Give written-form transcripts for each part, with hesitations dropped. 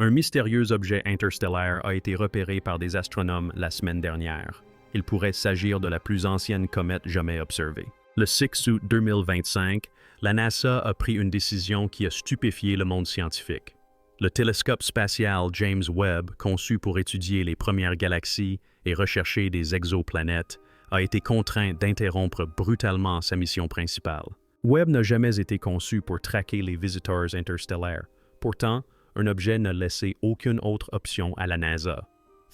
Un mystérieux objet interstellaire a été repéré par des astronomes la semaine dernière. Il pourrait s'agir de la plus ancienne comète jamais observée. Le 6 août 2025, la NASA a pris une décision qui a stupéfié le monde scientifique. Le télescope spatial James Webb, conçu pour étudier les premières galaxies et rechercher des exoplanètes, a été contraint d'interrompre brutalement sa mission principale. Webb n'a jamais été conçu pour traquer les visiteurs interstellaires. Pourtant, un objet n'a laissé aucune autre option à la NASA,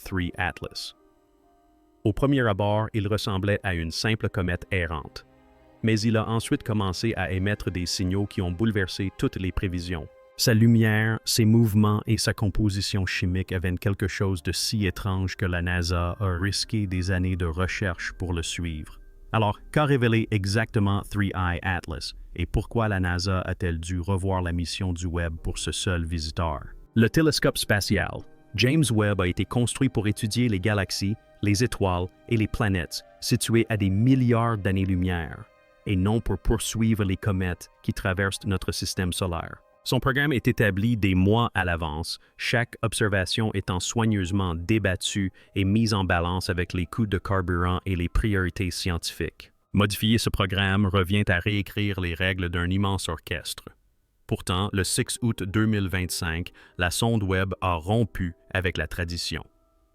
3 Atlas. Au premier abord, il ressemblait à une simple comète errante. Mais il a ensuite commencé à émettre des signaux qui ont bouleversé toutes les prévisions. Sa lumière, ses mouvements et sa composition chimique avaient quelque chose de si étrange que la NASA a risqué des années de recherche pour le suivre. Alors, qu'a révélé exactement 3I Atlas et pourquoi la NASA a-t-elle dû revoir la mission du Webb pour ce seul visiteur? Le télescope spatial James Webb a été construit pour étudier les galaxies, les étoiles et les planètes situées à des milliards d'années-lumière, et non pour poursuivre les comètes qui traversent notre système solaire. Son programme est établi des mois à l'avance, chaque observation étant soigneusement débattue et mise en balance avec les coûts de carburant et les priorités scientifiques. Modifier ce programme revient à réécrire les règles d'un immense orchestre. Pourtant, le 6 août 2025, la sonde Webb a rompu avec la tradition.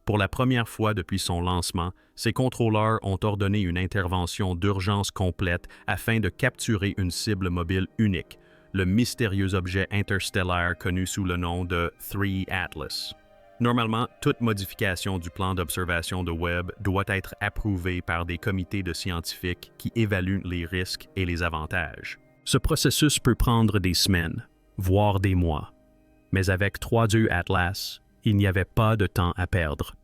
Pour la première fois depuis son lancement, ses contrôleurs ont ordonné une intervention d'urgence complète afin de capturer une cible mobile unique, le mystérieux objet interstellaire connu sous le nom de 3 Atlas. Normalement, toute modification du plan d'observation de Webb doit être approuvée par des comités de scientifiques qui évaluent les risques et les avantages. Ce processus peut prendre des semaines, voire des mois. Mais avec 3D Atlas, il n'y avait pas de temps à perdre.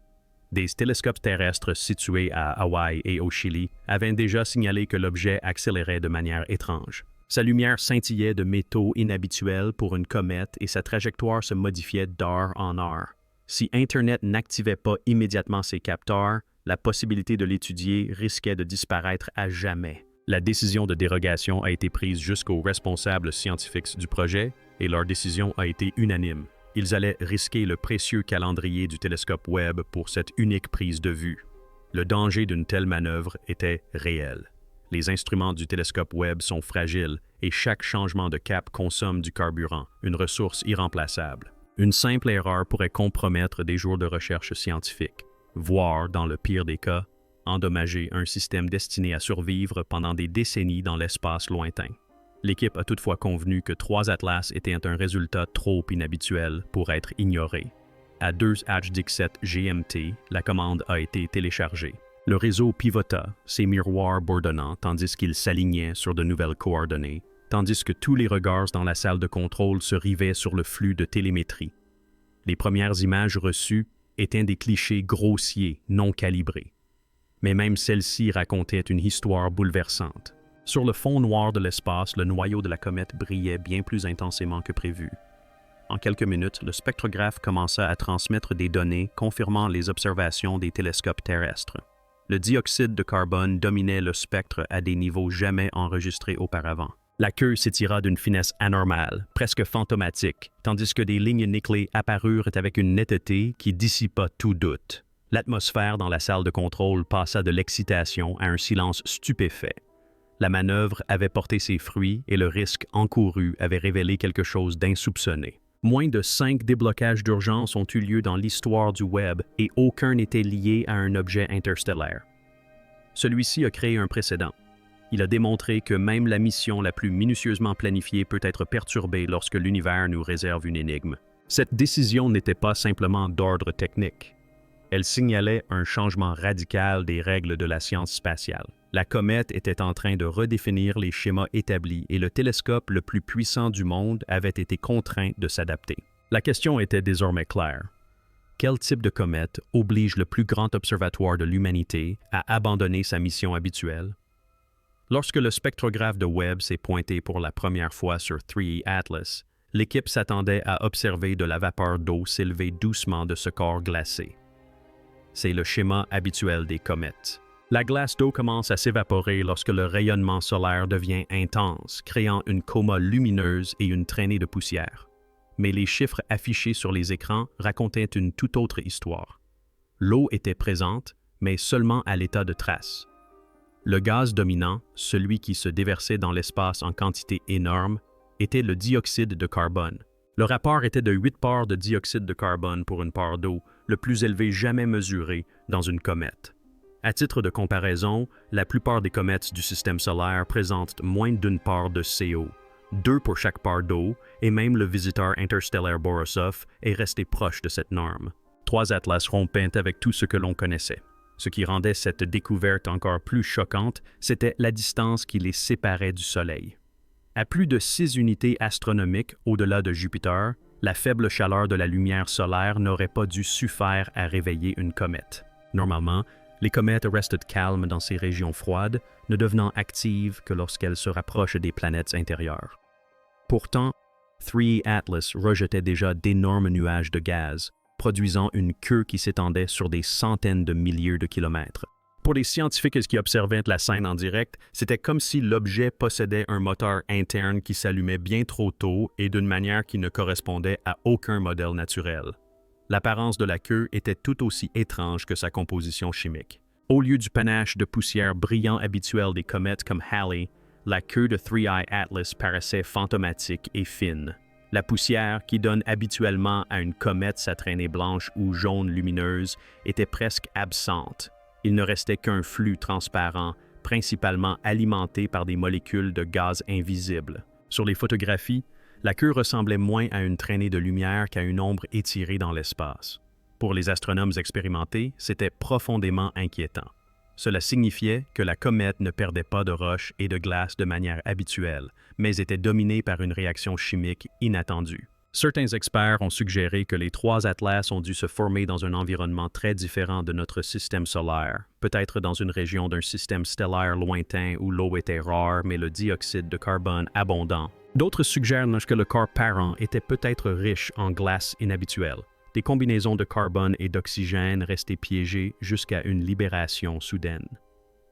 Des télescopes terrestres situés à Hawaï et au Chili avaient déjà signalé que l'objet accélérait de manière étrange. Sa lumière scintillait de métaux inhabituels pour une comète et sa trajectoire se modifiait d'heure en heure. Si Internet n'activait pas immédiatement ses capteurs, la possibilité de l'étudier risquait de disparaître à jamais. La décision de dérogation a été prise jusqu'aux responsables scientifiques du projet et leur décision a été unanime. Ils allaient risquer le précieux calendrier du télescope Webb pour cette unique prise de vue. Le danger d'une telle manœuvre était réel. Les instruments du télescope Webb sont fragiles et chaque changement de cap consomme du carburant, une ressource irremplaçable. Une simple erreur pourrait compromettre des jours de recherche scientifique, voire, dans le pire des cas, endommager un système destiné à survivre pendant des décennies dans l'espace lointain. L'équipe a toutefois convenu que 3 Atlas était un résultat trop inhabituel pour être ignoré. À 2h17 GMT, la commande a été téléchargée. Le réseau pivota, ses miroirs bourdonnants tandis qu'il s'alignait sur de nouvelles coordonnées, tandis que tous les regards dans la salle de contrôle se rivaient sur le flux de télémétrie. Les premières images reçues étaient des clichés grossiers, non calibrés. Mais même celles-ci racontaient une histoire bouleversante. Sur le fond noir de l'espace, le noyau de la comète brillait bien plus intensément que prévu. En quelques minutes, le spectrographe commença à transmettre des données confirmant les observations des télescopes terrestres. Le dioxyde de carbone dominait le spectre à des niveaux jamais enregistrés auparavant. La queue s'étira d'une finesse anormale, presque fantomatique, tandis que des lignes nickelées apparurent avec une netteté qui dissipa tout doute. L'atmosphère dans la salle de contrôle passa de l'excitation à un silence stupéfait. La manœuvre avait porté ses fruits et le risque encouru avait révélé quelque chose d'insoupçonné. Moins de 5 déblocages d'urgence ont eu lieu dans l'histoire du Webb et aucun n'était lié à un objet interstellaire. Celui-ci a créé un précédent. Il a démontré que même la mission la plus minutieusement planifiée peut être perturbée lorsque l'univers nous réserve une énigme. Cette décision n'était pas simplement d'ordre technique. Elle signalait un changement radical des règles de la science spatiale. La comète était en train de redéfinir les schémas établis et le télescope le plus puissant du monde avait été contraint de s'adapter. La question était désormais claire. Quel type de comète oblige le plus grand observatoire de l'humanité à abandonner sa mission habituelle? Lorsque le spectrographe de Webb s'est pointé pour la première fois sur 3 Atlas, l'équipe s'attendait à observer de la vapeur d'eau s'élever doucement de ce corps glacé. C'est le schéma habituel des comètes. La glace d'eau commence à s'évaporer lorsque le rayonnement solaire devient intense, créant une coma lumineuse et une traînée de poussière. mais les chiffres affichés sur les écrans racontaient une toute autre histoire. L'eau était présente, mais seulement à l'état de trace. Le gaz dominant, celui qui se déversait dans l'espace en quantité énorme, était le dioxyde de carbone. Le rapport était de 8 parts de dioxyde de carbone pour une part d'eau, le plus élevé jamais mesuré dans une comète. À titre de comparaison, la plupart des comètes du système solaire présentent moins d'une part de CO, 2 pour chaque part d'eau, et même le visiteur interstellaire Borisov est resté proche de cette norme. 3 atlas rompaient avec tout ce que l'on connaissait. Ce qui rendait cette découverte encore plus choquante, c'était la distance qui les séparait du Soleil. À plus de 6 unités astronomiques au-delà de Jupiter, la faible chaleur de la lumière solaire n'aurait pas dû suffire à réveiller une comète. Normalement, les comètes restent calmes dans ces régions froides, ne devenant actives que lorsqu'elles se rapprochent des planètes intérieures. Pourtant, 3 Atlas rejetait déjà d'énormes nuages de gaz, produisant une queue qui s'étendait sur des centaines de milliers de kilomètres. Pour les scientifiques qui observaient la scène en direct, c'était comme si l'objet possédait un moteur interne qui s'allumait bien trop tôt et d'une manière qui ne correspondait à aucun modèle naturel. L'apparence de la queue était tout aussi étrange que sa composition chimique. Au lieu du panache de poussière brillant habituel des comètes comme Halley, la queue de 3I Atlas paraissait fantomatique et fine. La poussière, qui donne habituellement à une comète sa traînée blanche ou jaune lumineuse, était presque absente. Il ne restait qu'un flux transparent, principalement alimenté par des molécules de gaz invisibles. Sur les photographies, la queue ressemblait moins à une traînée de lumière qu'à une ombre étirée dans l'espace. Pour les astronomes expérimentés, c'était profondément inquiétant. Cela signifiait que la comète ne perdait pas de roches et de glace de manière habituelle, mais était dominée par une réaction chimique inattendue. Certains experts ont suggéré que les 3 atlas ont dû se former dans un environnement très différent de notre système solaire, peut-être dans une région d'un système stellaire lointain où l'eau était rare mais le dioxyde de carbone abondant. D'autres suggèrent que le corps parent était peut-être riche en glace inhabituelle. Des combinaisons de carbone et d'oxygène restaient piégées jusqu'à une libération soudaine.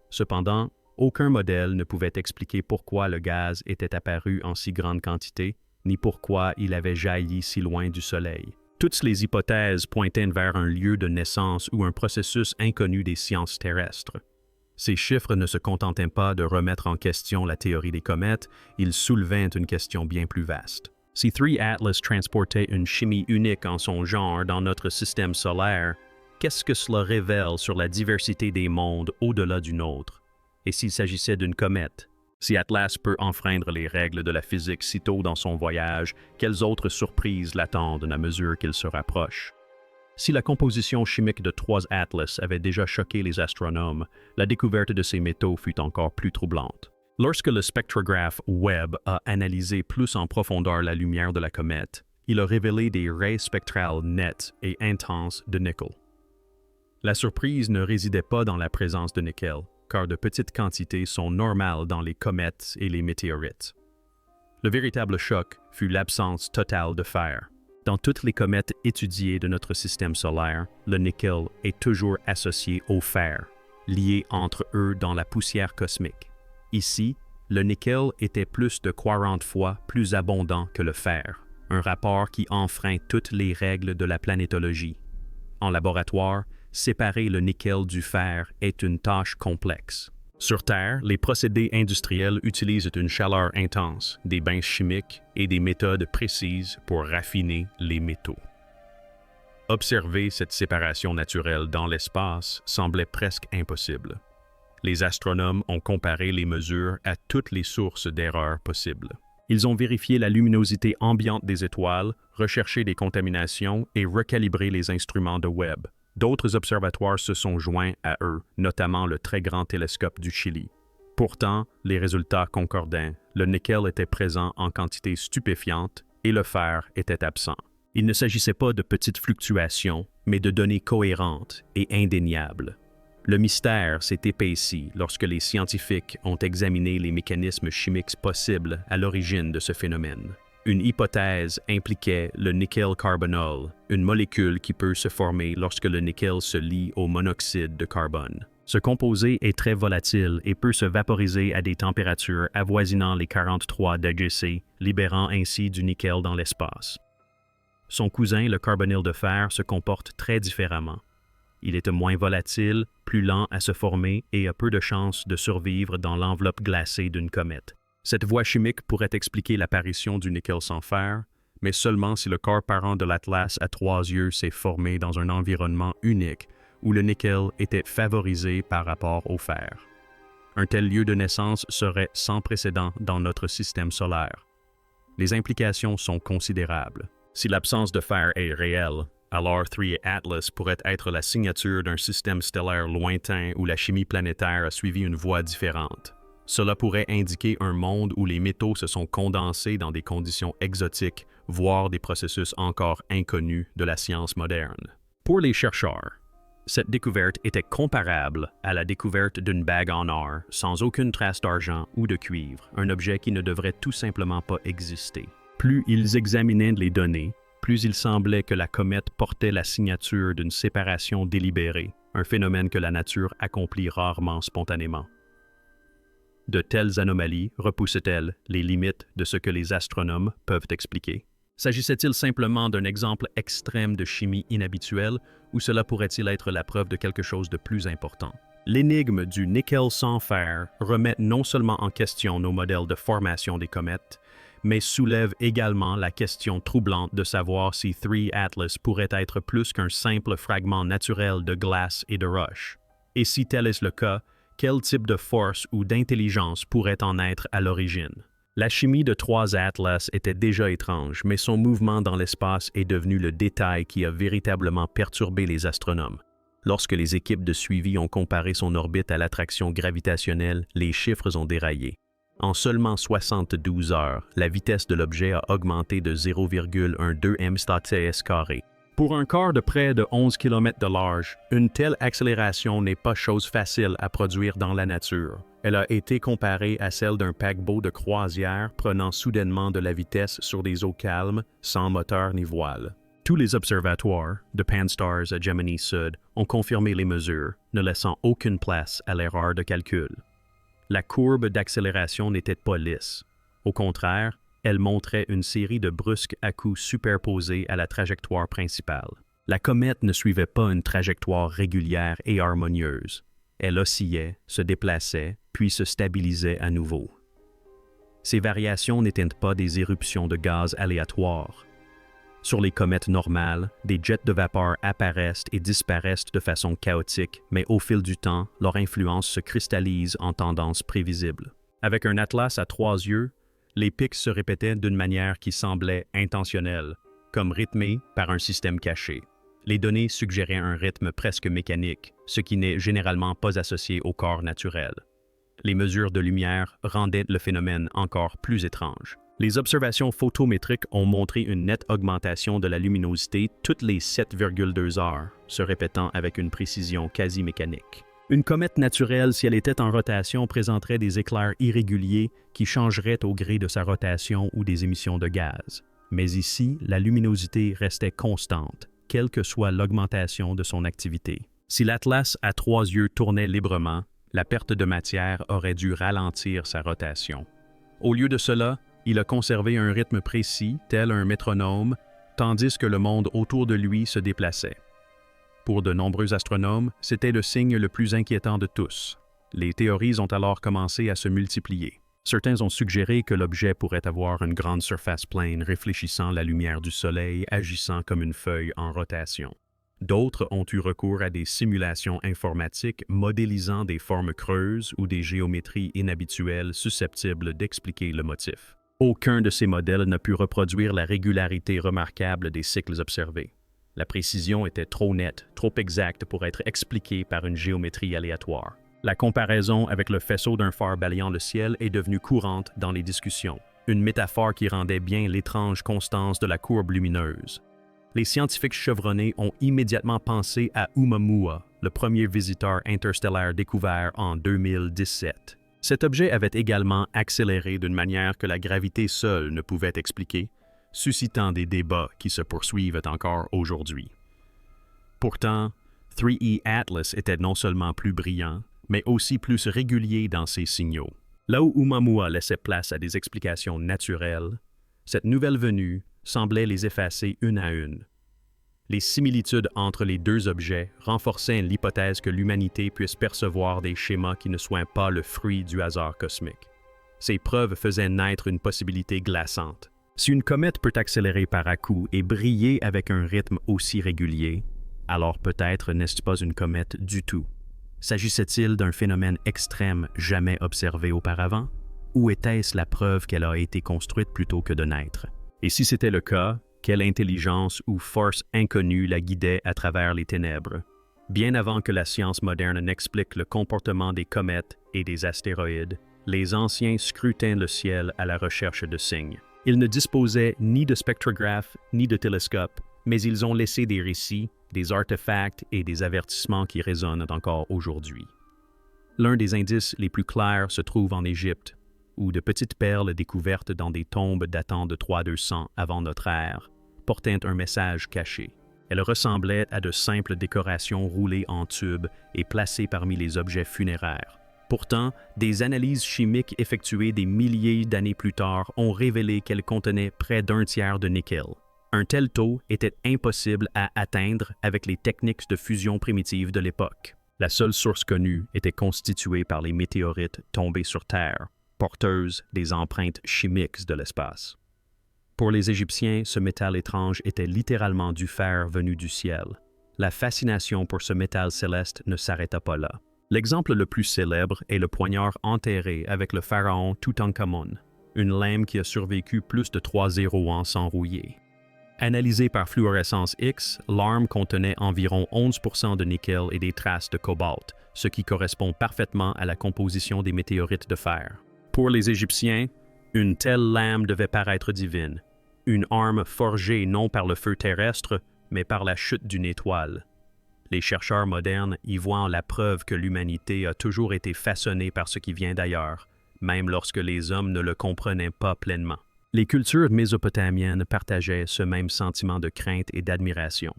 Cependant, aucun modèle ne pouvait expliquer pourquoi le gaz était apparu en si grande quantité, ni pourquoi il avait jailli si loin du Soleil. Toutes les hypothèses pointaient vers un lieu de naissance ou un processus inconnu des sciences terrestres. Ces chiffres ne se contentaient pas de remettre en question la théorie des comètes, ils soulevaient une question bien plus vaste. Si 3 Atlas transportait une chimie unique en son genre dans notre système solaire, qu'est-ce que cela révèle sur la diversité des mondes au-delà du nôtre? Et s'il s'agissait d'une comète? Si Atlas peut enfreindre les règles de la physique si tôt dans son voyage, quelles autres surprises l'attendent à mesure qu'il se rapproche? Si la composition chimique de 3 Atlas avait déjà choqué les astronomes, la découverte de ces métaux fut encore plus troublante. Lorsque le spectrographe Webb a analysé plus en profondeur la lumière de la comète, il a révélé des raies spectrales nettes et intenses de nickel. La surprise ne résidait pas dans la présence de nickel, car de petites quantités sont normales dans les comètes et les météorites. Le véritable choc fut l'absence totale de fer. Dans toutes les comètes étudiées de notre système solaire, le nickel est toujours associé au fer, lié entre eux dans la poussière cosmique. Ici, le nickel était plus de 40 fois plus abondant que le fer, un rapport qui enfreint toutes les règles de la planétologie. En laboratoire, séparer le nickel du fer est une tâche complexe. Sur Terre, les procédés industriels utilisent une chaleur intense, des bains chimiques et des méthodes précises pour raffiner les métaux. Observer cette séparation naturelle dans l'espace semblait presque impossible. Les astronomes ont comparé les mesures à toutes les sources d'erreurs possibles. Ils ont vérifié la luminosité ambiante des étoiles, recherché des contaminations et recalibré les instruments de Webb. D'autres observatoires se sont joints à eux, notamment le très grand télescope du Chili. Pourtant, les résultats concordaient. Le nickel était présent en quantité stupéfiante et le fer était absent. Il ne s'agissait pas de petites fluctuations, mais de données cohérentes et indéniables. Le mystère s'est épaissi lorsque les scientifiques ont examiné les mécanismes chimiques possibles à l'origine de ce phénomène. Une hypothèse impliquait le nickel carbonol, une molécule qui peut se former lorsque le nickel se lie au monoxyde de carbone. Ce composé est très volatile et peut se vaporiser à des températures avoisinant les 43 degrés C, libérant ainsi du nickel dans l'espace. Son cousin, le carbonyle de fer, se comporte très différemment. Il est moins volatile, plus lent à se former et a peu de chances de survivre dans l'enveloppe glacée d'une comète. Cette voie chimique pourrait expliquer l'apparition du nickel sans fer, mais seulement si le corps parent de l'Atlas à 3 yeux s'est formé dans un environnement unique où le nickel était favorisé par rapport au fer. Un tel lieu de naissance serait sans précédent dans notre système solaire. Les implications sont considérables. Si l'absence de fer est réelle, alors 3 Atlas pourrait être la signature d'un système stellaire lointain où la chimie planétaire a suivi une voie différente. Cela pourrait indiquer un monde où les métaux se sont condensés dans des conditions exotiques, voire des processus encore inconnus de la science moderne. Pour les chercheurs, cette découverte était comparable à la découverte d'une bague en or, sans aucune trace d'argent ou de cuivre, un objet qui ne devrait tout simplement pas exister. Plus ils examinaient les données, plus il semblait que la comète portait la signature d'une séparation délibérée, un phénomène que la nature accomplit rarement spontanément. De telles anomalies repoussaient-elles les limites de ce que les astronomes peuvent expliquer? S'agissait-il simplement d'un exemple extrême de chimie inhabituelle ou cela pourrait-il être la preuve de quelque chose de plus important? L'énigme du nickel sans fer remet non seulement en question nos modèles de formation des comètes, mais soulève également la question troublante de savoir si 3 Atlas pourrait être plus qu'un simple fragment naturel de glace et de roche. Et si tel est le cas, quel type de force ou d'intelligence pourrait en être à l'origine? La chimie de 3 Atlas était déjà étrange, mais son mouvement dans l'espace est devenu le détail qui a véritablement perturbé les astronomes. Lorsque les équipes de suivi ont comparé son orbite à l'attraction gravitationnelle, les chiffres ont déraillé. En seulement 72 heures, la vitesse de l'objet a augmenté de 0,12 m². Pour un corps de près de 11 km de large, une telle accélération n'est pas chose facile à produire dans la nature. Elle a été comparée à celle d'un paquebot de croisière prenant soudainement de la vitesse sur des eaux calmes, sans moteur ni voile. Tous les observatoires, de Pan-STARRS à Gemini Sud, ont confirmé les mesures, ne laissant aucune place à l'erreur de calcul. La courbe d'accélération n'était pas lisse. Au contraire, elle montrait une série de brusques à-coups superposés à la trajectoire principale. La comète ne suivait pas une trajectoire régulière et harmonieuse. Elle oscillait, se déplaçait, puis se stabilisait à nouveau. Ces variations n'étaient pas des éruptions de gaz aléatoires. Sur les comètes normales, des jets de vapeur apparaissent et disparaissent de façon chaotique, mais au fil du temps, leur influence se cristallise en tendance prévisible. Avec un atlas à 3 yeux, les pics se répétaient d'une manière qui semblait intentionnelle, comme rythmée par un système caché. Les données suggéraient un rythme presque mécanique, ce qui n'est généralement pas associé au corps naturel. Les mesures de lumière rendaient le phénomène encore plus étrange. Les observations photométriques ont montré une nette augmentation de la luminosité toutes les 7,2 heures, se répétant avec une précision quasi mécanique. Une comète naturelle, si elle était en rotation, présenterait des éclairs irréguliers qui changeraient au gré de sa rotation ou des émissions de gaz. Mais ici, la luminosité restait constante, quelle que soit l'augmentation de son activité. Si l'Atlas à 3 yeux tournait librement, la perte de matière aurait dû ralentir sa rotation. Au lieu de cela, il a conservé un rythme précis, tel un métronome, tandis que le monde autour de lui se déplaçait. Pour de nombreux astronomes, c'était le signe le plus inquiétant de tous. Les théories ont alors commencé à se multiplier. Certains ont suggéré que l'objet pourrait avoir une grande surface plane réfléchissant la lumière du Soleil, agissant comme une feuille en rotation. D'autres ont eu recours à des simulations informatiques modélisant des formes creuses ou des géométries inhabituelles susceptibles d'expliquer le motif. Aucun de ces modèles n'a pu reproduire la régularité remarquable des cycles observés. La précision était trop nette, trop exacte pour être expliquée par une géométrie aléatoire. La comparaison avec le faisceau d'un phare balayant le ciel est devenue courante dans les discussions, une métaphore qui rendait bien l'étrange constance de la courbe lumineuse. Les scientifiques chevronnés ont immédiatement pensé à Oumuamua, le premier visiteur interstellaire découvert en 2017. Cet objet avait également accéléré d'une manière que la gravité seule ne pouvait expliquer, suscitant des débats qui se poursuivent encore aujourd'hui. Pourtant, 3E Atlas était non seulement plus brillant, mais aussi plus régulier dans ses signaux. Là où Oumuamua laissait place à des explications naturelles, Cette nouvelle venue semblait les effacer une à une. Les similitudes entre les deux objets renforçaient l'hypothèse que l'humanité puisse percevoir des schémas qui ne soient pas le fruit du hasard cosmique. Ces preuves faisaient naître une possibilité glaçante. Si une comète peut accélérer par à-coups et briller avec un rythme aussi régulier, alors peut-être n'est-ce pas une comète du tout. S'agissait-il d'un phénomène extrême jamais observé auparavant? Ou était-ce la preuve qu'elle a été construite plutôt que de naître? Et si c'était le cas, quelle intelligence ou force inconnue la guidait à travers les ténèbres? Bien avant que la science moderne n'explique le comportement des comètes et des astéroïdes, les anciens scrutaient le ciel à la recherche de signes. Ils ne disposaient ni de spectrographes ni de télescopes, mais ils ont laissé des récits, des artefacts et des avertissements qui résonnent encore aujourd'hui. L'un des indices les plus clairs se trouve en Égypte, où de petites perles découvertes dans des tombes datant de 3200 avant notre ère portaient un message caché. Elles ressemblaient à de simples décorations roulées en tubes et placées parmi les objets funéraires. Pourtant, des analyses chimiques effectuées des milliers d'années plus tard ont révélé qu'elles contenaient près d'un tiers de nickel. Un tel taux était impossible à atteindre avec les techniques de fusion primitives de l'époque. La seule source connue était constituée par les météorites tombés sur Terre, porteuses des empreintes chimiques de l'espace. Pour les Égyptiens, ce métal étrange était littéralement du fer venu du ciel. La fascination pour ce métal céleste ne s'arrêta pas là. L'exemple le plus célèbre est le poignard enterré avec le pharaon Toutankhamon, une lame qui a survécu plus de 3 ans sans rouiller. Analysée par fluorescence X, l'arme contenait environ 11% de nickel et des traces de cobalt, ce qui correspond parfaitement à la composition des météorites de fer. Pour les Égyptiens, une telle lame devait paraître divine, une arme forgée non par le feu terrestre, mais par la chute d'une étoile. Les chercheurs modernes y voient la preuve que l'humanité a toujours été façonnée par ce qui vient d'ailleurs, même lorsque les hommes ne le comprenaient pas pleinement. Les cultures mésopotamiennes partageaient ce même sentiment de crainte et d'admiration.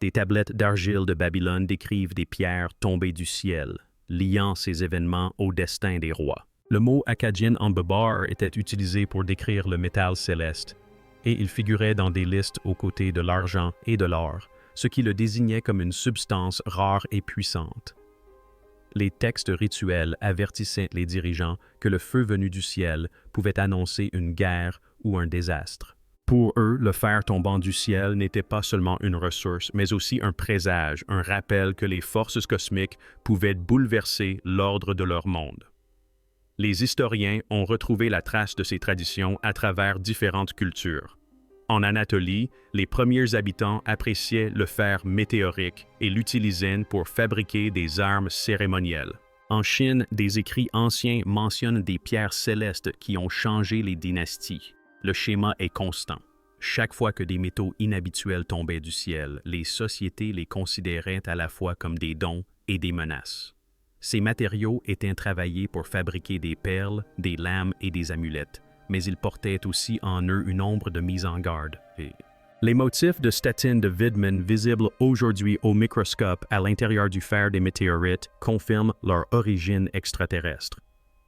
Des tablettes d'argile de Babylone décrivent des pierres tombées du ciel, liant ces événements au destin des rois. Le mot akkadien ambebar était utilisé pour décrire le métal céleste, et il figurait dans des listes aux côtés de l'argent et de l'or, ce qui le désignait comme une substance rare et puissante. Les textes rituels avertissaient les dirigeants que le feu venu du ciel pouvait annoncer une guerre ou un désastre. Pour eux, le fer tombant du ciel n'était pas seulement une ressource, mais aussi un présage, un rappel que les forces cosmiques pouvaient bouleverser l'ordre de leur monde. Les historiens ont retrouvé la trace de ces traditions à travers différentes cultures. En Anatolie, les premiers habitants appréciaient le fer météorique et l'utilisaient pour fabriquer des armes cérémonielles. En Chine, des écrits anciens mentionnent des pierres célestes qui ont changé les dynasties. Le schéma est constant. Chaque fois que des métaux inhabituels tombaient du ciel, les sociétés les considéraient à la fois comme des dons et des menaces. Ces matériaux étaient travaillés pour fabriquer des perles, des lames et des amulettes, mais ils portaient aussi en eux une ombre de mise en garde. Les motifs de statine de Widman visibles aujourd'hui au microscope à l'intérieur du fer des météorites confirment leur origine extraterrestre.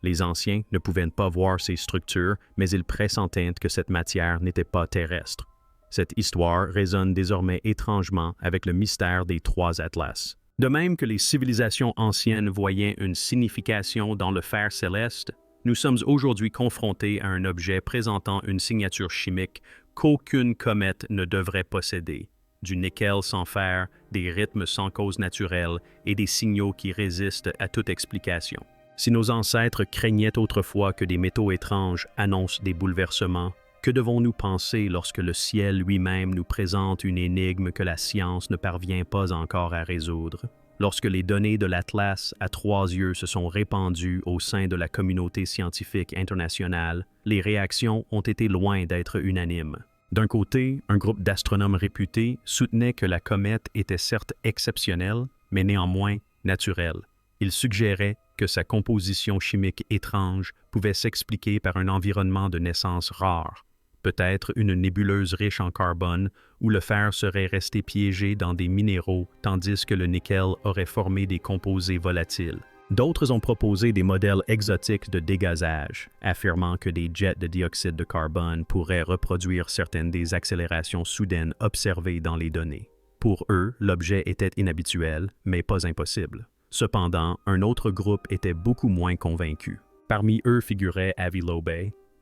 Les anciens ne pouvaient pas voir ces structures, mais ils pressentaient que cette matière n'était pas terrestre. Cette histoire résonne désormais étrangement avec le mystère des 3 Atlas. De même que les civilisations anciennes voyaient une signification dans le fer céleste, nous sommes aujourd'hui confrontés à un objet présentant une signature chimique qu'aucune comète ne devrait posséder, du nickel sans fer, des rythmes sans cause naturelle et des signaux qui résistent à toute explication. Si nos ancêtres craignaient autrefois que des métaux étranges annoncent des bouleversements, que devons-nous penser lorsque le ciel lui-même nous présente une énigme que la science ne parvient pas encore à résoudre? Lorsque les données de l'Atlas à 3 yeux se sont répandues au sein de la communauté scientifique internationale, les réactions ont été loin d'être unanimes. D'un côté, un groupe d'astronomes réputés soutenait que la comète était certes exceptionnelle, mais néanmoins naturelle. Ils suggéraient que sa composition chimique étrange pouvait s'expliquer par un environnement de naissance rare, peut-être une nébuleuse riche en carbone où le fer serait resté piégé dans des minéraux tandis que le nickel aurait formé des composés volatiles. D'autres ont proposé des modèles exotiques de dégazage, affirmant que des jets de dioxyde de carbone pourraient reproduire certaines des accélérations soudaines observées dans les données. Pour eux, l'objet était inhabituel, mais pas impossible. Cependant, un autre groupe était beaucoup moins convaincu. Parmi eux figurait Avi Loeb,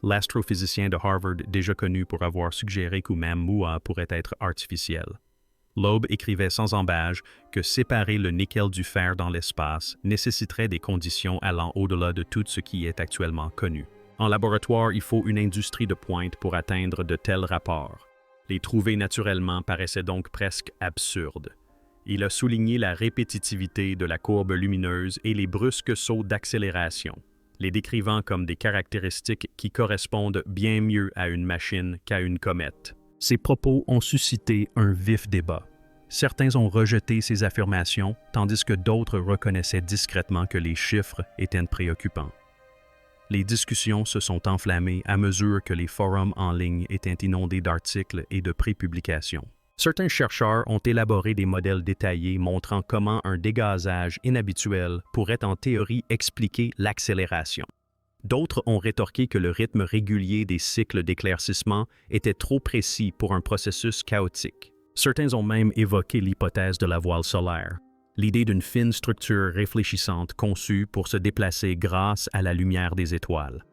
l'astrophysicien de Harvard déjà connu pour avoir suggéré qu'Oumuamua pourrait être artificiel. Loeb écrivait sans embâche que séparer le nickel du fer dans l'espace nécessiterait des conditions allant au-delà de tout ce qui est actuellement connu. En laboratoire, il faut une industrie de pointe pour atteindre de tels rapports. Les trouver naturellement paraissait donc presque absurde. Il a souligné la répétitivité de la courbe lumineuse et les brusques sauts d'accélération, les décrivant comme des caractéristiques qui correspondent bien mieux à une machine qu'à une comète. Ces propos ont suscité un vif débat. Certains ont rejeté ces affirmations, tandis que d'autres reconnaissaient discrètement que les chiffres étaient préoccupants. Les discussions se sont enflammées à mesure que les forums en ligne étaient inondés d'articles et de prépublications. Certains chercheurs ont élaboré des modèles détaillés montrant comment un dégazage inhabituel pourrait en théorie expliquer l'accélération. D'autres ont rétorqué que le rythme régulier des cycles d'éclaircissement était trop précis pour un processus chaotique. Certains ont même évoqué l'hypothèse de la voile solaire, l'idée d'une fine structure réfléchissante conçue pour se déplacer grâce à la lumière des étoiles.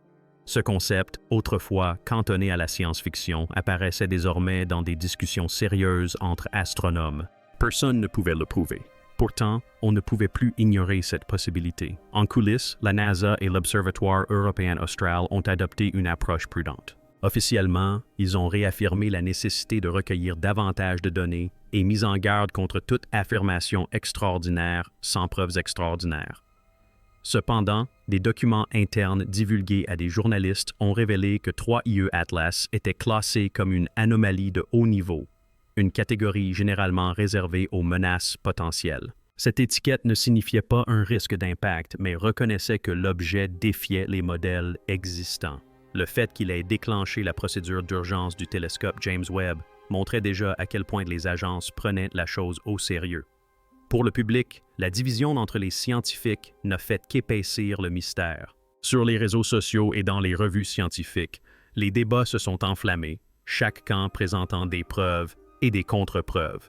Ce concept, autrefois cantonné à la science-fiction, apparaissait désormais dans des discussions sérieuses entre astronomes. Personne ne pouvait le prouver. Pourtant, on ne pouvait plus ignorer cette possibilité. En coulisses, la NASA et l'Observatoire européen austral ont adopté une approche prudente. Officiellement, ils ont réaffirmé la nécessité de recueillir davantage de données et mis en garde contre toute affirmation extraordinaire sans preuves extraordinaires. Cependant, des documents internes divulgués à des journalistes ont révélé que 3IE Atlas était classé comme une anomalie de haut niveau, une catégorie généralement réservée aux menaces potentielles. Cette étiquette ne signifiait pas un risque d'impact, mais reconnaissait que l'objet défiait les modèles existants. Le fait qu'il ait déclenché la procédure d'urgence du télescope James Webb montrait déjà à quel point les agences prenaient la chose au sérieux. Pour le public, la division entre les scientifiques n'a fait qu'épaissir le mystère. Sur les réseaux sociaux et dans les revues scientifiques, les débats se sont enflammés, chaque camp présentant des preuves et des contre-preuves.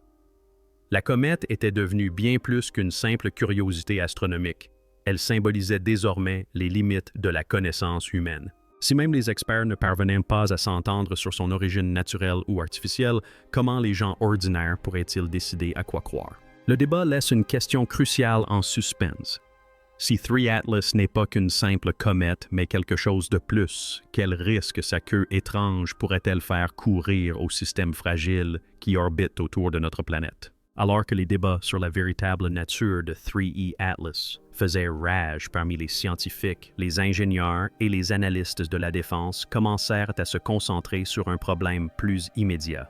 La comète était devenue bien plus qu'une simple curiosité astronomique. Elle symbolisait désormais les limites de la connaissance humaine. Si même les experts ne parvenaient pas à s'entendre sur son origine naturelle ou artificielle, comment les gens ordinaires pourraient-ils décider à quoi croire? Le débat laisse une question cruciale en suspense. Si 3 Atlas n'est pas qu'une simple comète, mais quelque chose de plus, quel risque sa queue étrange pourrait-elle faire courir au système fragile qui orbite autour de notre planète? Alors que les débats sur la véritable nature de 3E Atlas faisaient rage parmi les scientifiques, les ingénieurs et les analystes de la défense commencèrent à se concentrer sur un problème plus immédiat.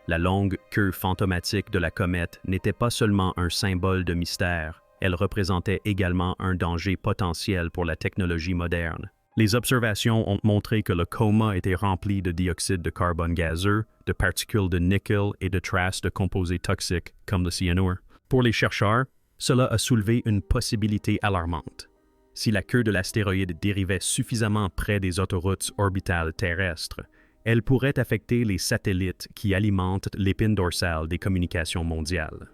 La longue queue fantomatique de la comète n'était pas seulement un symbole de mystère, elle représentait également un danger potentiel pour la technologie moderne. Les observations ont montré que le coma était rempli de dioxyde de carbone gazeux, de particules de nickel et de traces de composés toxiques comme le cyanure. Pour les chercheurs, cela a soulevé une possibilité alarmante. Si la queue de l'astéroïde dérivait suffisamment près des autoroutes orbitales terrestres, elle pourrait affecter les satellites qui alimentent l'épine dorsale des communications mondiales.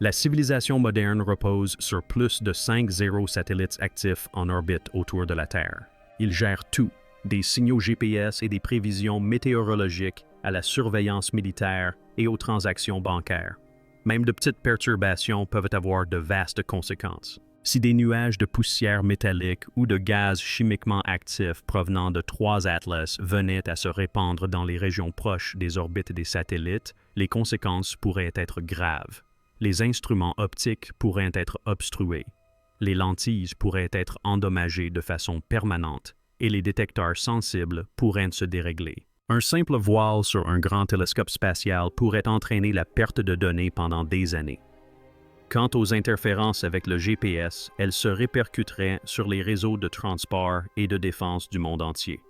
La civilisation moderne repose sur plus de 5 satellites actifs en orbite autour de la Terre. Ils gèrent tout, des signaux GPS et des prévisions météorologiques à la surveillance militaire et aux transactions bancaires. Même de petites perturbations peuvent avoir de vastes conséquences. Si des nuages de poussière métallique ou de gaz chimiquement actifs provenant de 3 Atlas venaient à se répandre dans les régions proches des orbites des satellites, les conséquences pourraient être graves. Les instruments optiques pourraient être obstrués. Les lentilles pourraient être endommagées de façon permanente et les détecteurs sensibles pourraient se dérégler. Un simple voile sur un grand télescope spatial pourrait entraîner la perte de données pendant des années. Quant aux interférences avec le GPS, elles se répercuteraient sur les réseaux de transport et de défense du monde entier.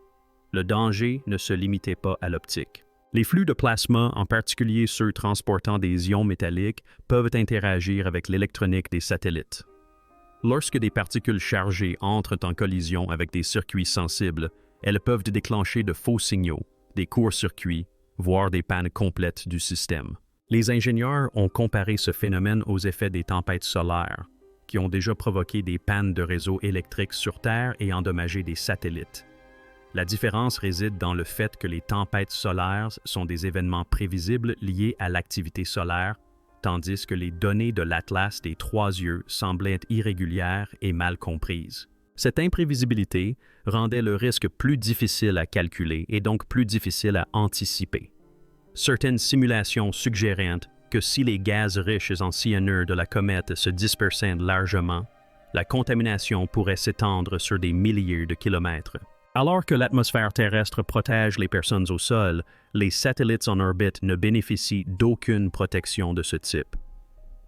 Le danger ne se limitait pas à l'optique. Les flux de plasma, en particulier ceux transportant des ions métalliques, peuvent interagir avec l'électronique des satellites. Lorsque des particules chargées entrent en collision avec des circuits sensibles, elles peuvent déclencher de faux signaux, des court-circuits, voire des pannes complètes du système. Les ingénieurs ont comparé ce phénomène aux effets des tempêtes solaires, qui ont déjà provoqué des pannes de réseaux électriques sur Terre et endommagé des satellites. La différence réside dans le fait que les tempêtes solaires sont des événements prévisibles liés à l'activité solaire, tandis que les données de l'Atlas des trois yeux semblaient être irrégulières et mal comprises. Cette imprévisibilité rendait le risque plus difficile à calculer et donc plus difficile à anticiper. Certaines simulations suggéraient que si les gaz riches en cyanure de la comète se dispersaient largement, la contamination pourrait s'étendre sur des milliers de kilomètres. Alors que l'atmosphère terrestre protège les personnes au sol, les satellites en orbite ne bénéficient d'aucune protection de ce type.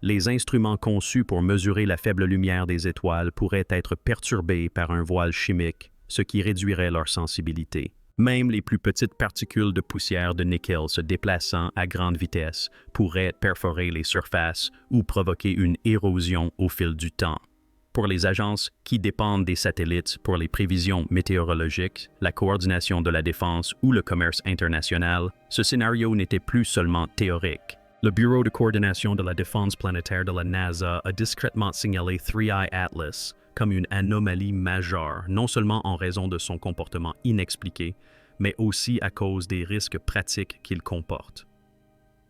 Les instruments conçus pour mesurer la faible lumière des étoiles pourraient être perturbés par un voile chimique, ce qui réduirait leur sensibilité. Même les plus petites particules de poussière de nickel se déplaçant à grande vitesse pourraient perforer les surfaces ou provoquer une érosion au fil du temps. Pour les agences qui dépendent des satellites pour les prévisions météorologiques, la coordination de la défense ou le commerce international, ce scénario n'était plus seulement théorique. Le Bureau de coordination de la défense planétaire de la NASA a discrètement signalé 3I Atlas comme une anomalie majeure, non seulement en raison de son comportement inexpliqué, mais aussi à cause des risques pratiques qu'il comporte.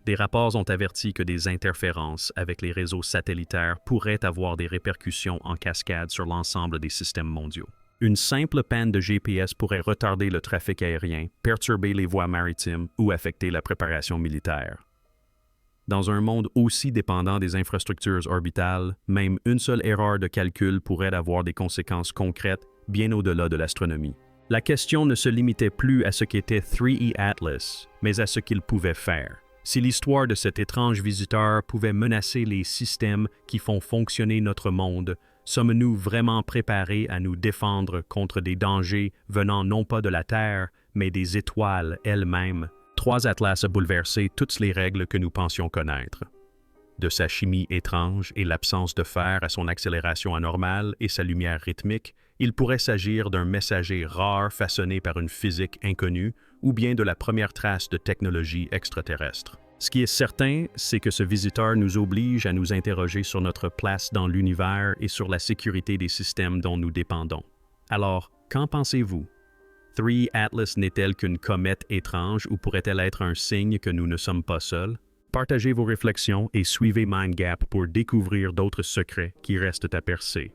Des rapports ont averti que des interférences avec les réseaux satellitaires pourraient avoir des répercussions en cascade sur l'ensemble des systèmes mondiaux. Une simple panne de GPS pourrait retarder le trafic aérien, perturber les voies maritimes ou affecter la préparation militaire. Dans un monde aussi dépendant des infrastructures orbitales, même une seule erreur de calcul pourrait avoir des conséquences concrètes bien au-delà de l'astronomie. La question ne se limitait plus à ce qu'était 3E Atlas, mais à ce qu'il pouvait faire. Si l'histoire de cet étrange visiteur pouvait menacer les systèmes qui font fonctionner notre monde, sommes-nous vraiment préparés à nous défendre contre des dangers venant non pas de la Terre, mais des étoiles elles-mêmes? 3 Atlas a bouleversé toutes les règles que nous pensions connaître. De sa chimie étrange et l'absence de fer à son accélération anormale et sa lumière rythmique, il pourrait s'agir d'un messager rare façonné par une physique inconnue ou bien de la première trace de technologie extraterrestre. Ce qui est certain, c'est que ce visiteur nous oblige à nous interroger sur notre place dans l'univers et sur la sécurité des systèmes dont nous dépendons. Alors, qu'en pensez-vous? 3 Atlas n'est-elle qu'une comète étrange ou pourrait-elle être un signe que nous ne sommes pas seuls? Partagez vos réflexions et suivez MindGap pour découvrir d'autres secrets qui restent à percer.